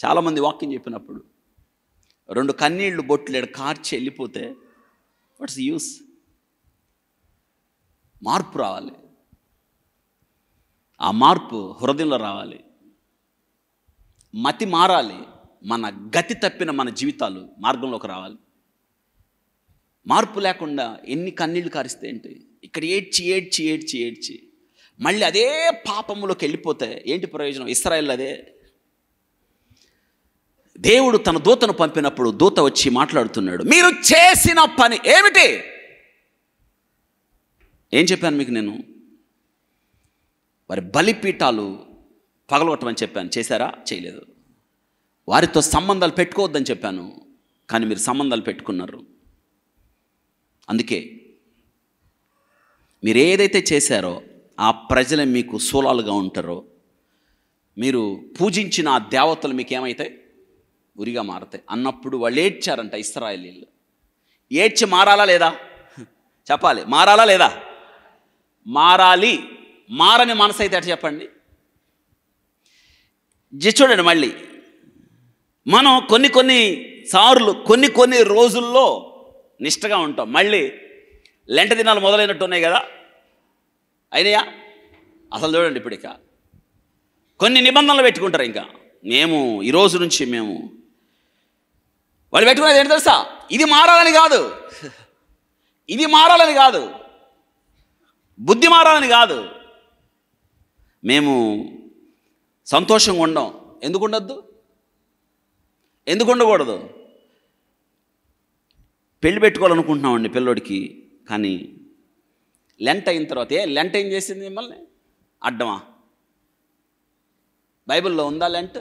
చాలామంది వాక్యం చెప్పినప్పుడు 2 కన్నీళ్లు బొట్లు కార్చి వెళ్ళిపోతే వాట్స్ యూస్? మార్పు రావాలి. ఆ మార్పు హృదయంలో రావాలి. మతి మారాలి. మన గతి తప్పిన మన జీవితాలు మార్గంలోకి రావాలి. మార్పు లేకుండా ఎన్ని కన్నీళ్లు కారిస్తే ఏంటి? ఇక్కడ ఏడ్చి ఏడ్చి ఏడ్చి ఏడ్చి మళ్ళీ అదే పాపంలోకి వెళ్ళిపోతే ఏంటి ప్రయోజనం? ఇశ్రాయేల్ అదే. దేవుడు తన దూతను పంపినప్పుడు దూత వచ్చి మాట్లాడుతున్నాడు, మీరు చేసిన పని ఏమిటి? ఏం చెప్పాను మీకు? నేను వారి బలిపీఠాలు పగలగొట్టమని చెప్పాను. చేశారా? చేయలేదు. వారితో సంబంధాలు పెట్టుకోవద్దని చెప్పాను, కానీ మీరు సంబంధాలు పెట్టుకున్నారు. అందుకే మీరు ఏదైతే చేశారో ఆ ప్రజలే మీకు శూలాలుగా ఉంటారో, మీరు పూజించిన ఆ దేవతలు మీకు ఏమవుతాయి? ఉరిగా మారతాయి అన్నప్పుడు వాళ్ళు ఏడ్చారంట ఇశ్రాయేలీయులు. ఏడ్చి మారాలా లేదా? చెప్పాలి. మారాలా లేదా? మారాలి. మారని మనసు అయితే అటు చెప్పండి. చూడండి, మళ్ళీ మనం కొన్ని సార్లు కొన్ని రోజుల్లో నిష్టగా ఉంటాం. మళ్ళీ లెంట దినాలు మొదలైనట్టు ఉన్నాయి కదా, అయినాయా? అసలు చూడండి, ఇప్పుడు ఇక కొన్ని నిబంధనలు పెట్టుకుంటారు. ఇంకా మేము ఈరోజు నుంచి వాళ్ళు పెట్టుకునేది ఏంటి తెలుసా? ఇది మారాలని కాదు, ఇది మారాలని కాదు, బుద్ధి మారాలని కాదు. మేము సంతోషంగా ఉండం. ఎందుకు ఉండొద్దు? ఎందుకు ఉండకూడదు? పెళ్లి పెట్టుకోవాలనుకుంటున్నామండి పిల్లోడికి, కానీ లెంట్ అయిన తర్వాత లెంట్ ఏం చేసింది మిమ్మల్ని? అడ్డమా? బైబిల్లో ఉందా లెంట్?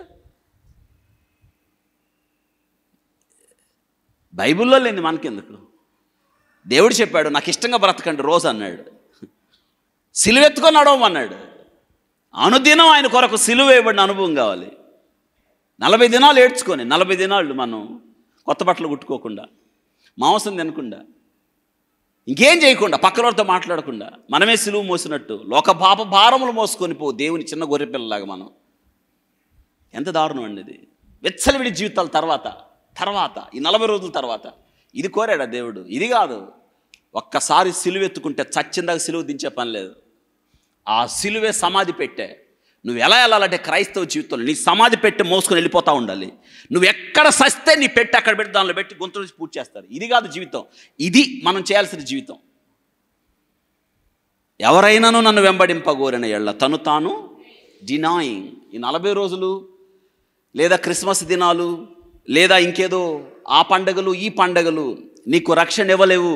బైబిల్లో లేని మనకెందుకు? దేవుడు చెప్పాడు, నాకు ఇష్టంగా బ్రతకండి రోజు అన్నాడు. సిలువెత్తుకొని నడవమన్నాడు. అనుదినం ఆయన కొరకు సిలువ వేయబడిన అనుభవం కావాలి. 40 దినాలు ఏడ్చుకొని, 40 దినాలు మనం కొత్త బట్టలు కుట్టుకోకుండా, మాంసం తినకుండా, ఇంకేం చేయకుండా, పక్కనోరితో మాట్లాడకుండా, మనమే సిలువ మోసినట్టు లోక పాప భారములు మోసుకొని దేవుని చిన్న గొర్రెపిల్లలాగా మనం. ఎంత దారుణం అండి ఇది! వెచ్చలవిడి జీవితాల తర్వాత ఈ 40 రోజుల తర్వాత ఇది కోరాడా దేవుడు? ఇది కాదు. ఒక్కసారి సిలువెత్తుకుంటే చచ్చిందాక సిలువ దించే పని లేదు. ఆ సిలువే సమాధి పెట్టే. నువ్వు ఎలా వెళ్ళాలంటే క్రైస్తవ జీవితంలో నీ సమాధి పెట్టి మోసుకొని వెళ్ళిపోతూ ఉండాలి. నువ్వు ఎక్కడ సస్తే నీ పెట్టి అక్కడ పెట్టి దానిలో పెట్టి గొంతు నుంచి పూర్తి చేస్తారు. ఇది కాదు జీవితం. ఇది మనం చేయాల్సిన జీవితం. ఎవరైనాను నన్ను వెంబడింపగోరిన ఎళ్ళ తను తాను డినాయింగ్. ఈ 40 రోజులు లేదా క్రిస్మస్ దినాలు లేదా ఇంకేదో ఆ పండగలు ఈ పండగలు నీకు రక్షణ ఇవ్వలేవు.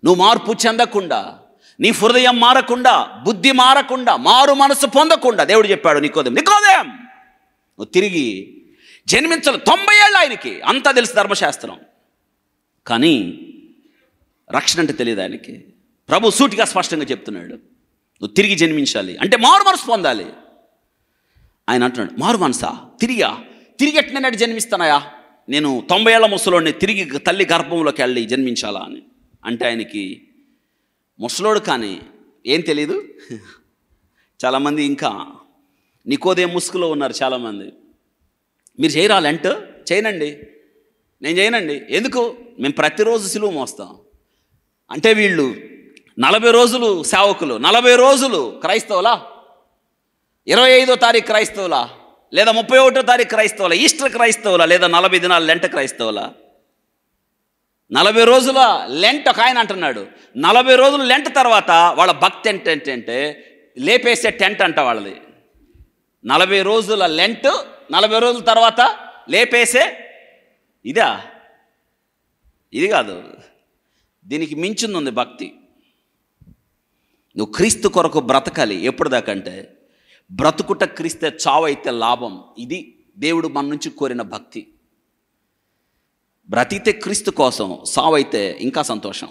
నువ్వు మార్పు చెందకుండా, నీ హృదయం మారకుండా, బుద్ధి మారకుండా, మారు మనసు పొందకుండా దేవుడు చెప్పాడు నికోదేం నువ్వు తిరిగి జన్మించాలి. 90 ఏళ్ళు ఆయనకి అంతా తెలుసు ధర్మశాస్త్రం, కానీ రక్షణ అంటే తెలియదు ఆయనకి. ప్రభు సూటిగా స్పష్టంగా చెప్తున్నాడు, నువ్వు తిరిగి జన్మించాలి అంటే మారు మనసు పొందాలి. ఆయన అంటున్నాడు, మారు మనసా? తిరిగి ఎట్టినట్టు జన్మిస్తానయా? నేను 90 ఏళ్ల ముసలోడిని తిరిగి తల్లి గర్భంలోకి వెళ్ళి జన్మించాలా అని అంటే ఆయనకి ముసలోడు కానీ ఏం తెలియదు. చాలామంది ఇంకా నికోదేం ముసుగులో ఉన్నారు చాలామంది. మీరు చేయరాలంటే చేయనండి, నేను చేయనండి. ఎందుకు? మేము ప్రతిరోజు సిలువ మోస్తాం. అంటే వీళ్ళు 40 రోజులు సేవకులు, 40 రోజులు క్రైస్తవులా, 25వ తారీఖు క్రైస్తవులా, లేదా 31వ తారీఖు క్రైస్తవులా, ఈస్టర్ క్రైస్తవులా, లేదా 40 దినాలు లెంట క్రైస్తవులా? 40 రోజుల లెంట్ ఒక ఆయన అంటున్నాడు. 40 రోజులు లెంట్ తర్వాత వాళ్ళ భక్తి ఏంటంటే లేపేసే టెంట్ అంట వాళ్ళది. 40 రోజుల లెంట్, 40 రోజుల తర్వాత లేపేసే ఇదా? ఇది కాదు. దీనికి మించింది ఉంది భక్తి. నువ్వు క్రీస్తు కొరకు బ్రతకాలి. ఎప్పుడు దాకంటే బ్రతుకుట క్రీస్తే, చావు అయితే లాభం. ఇది దేవుడు మన నుంచి కోరిన భక్తి. బ్రతికితే క్రీస్తు కోసం, సావైతే ఇంకా సంతోషం.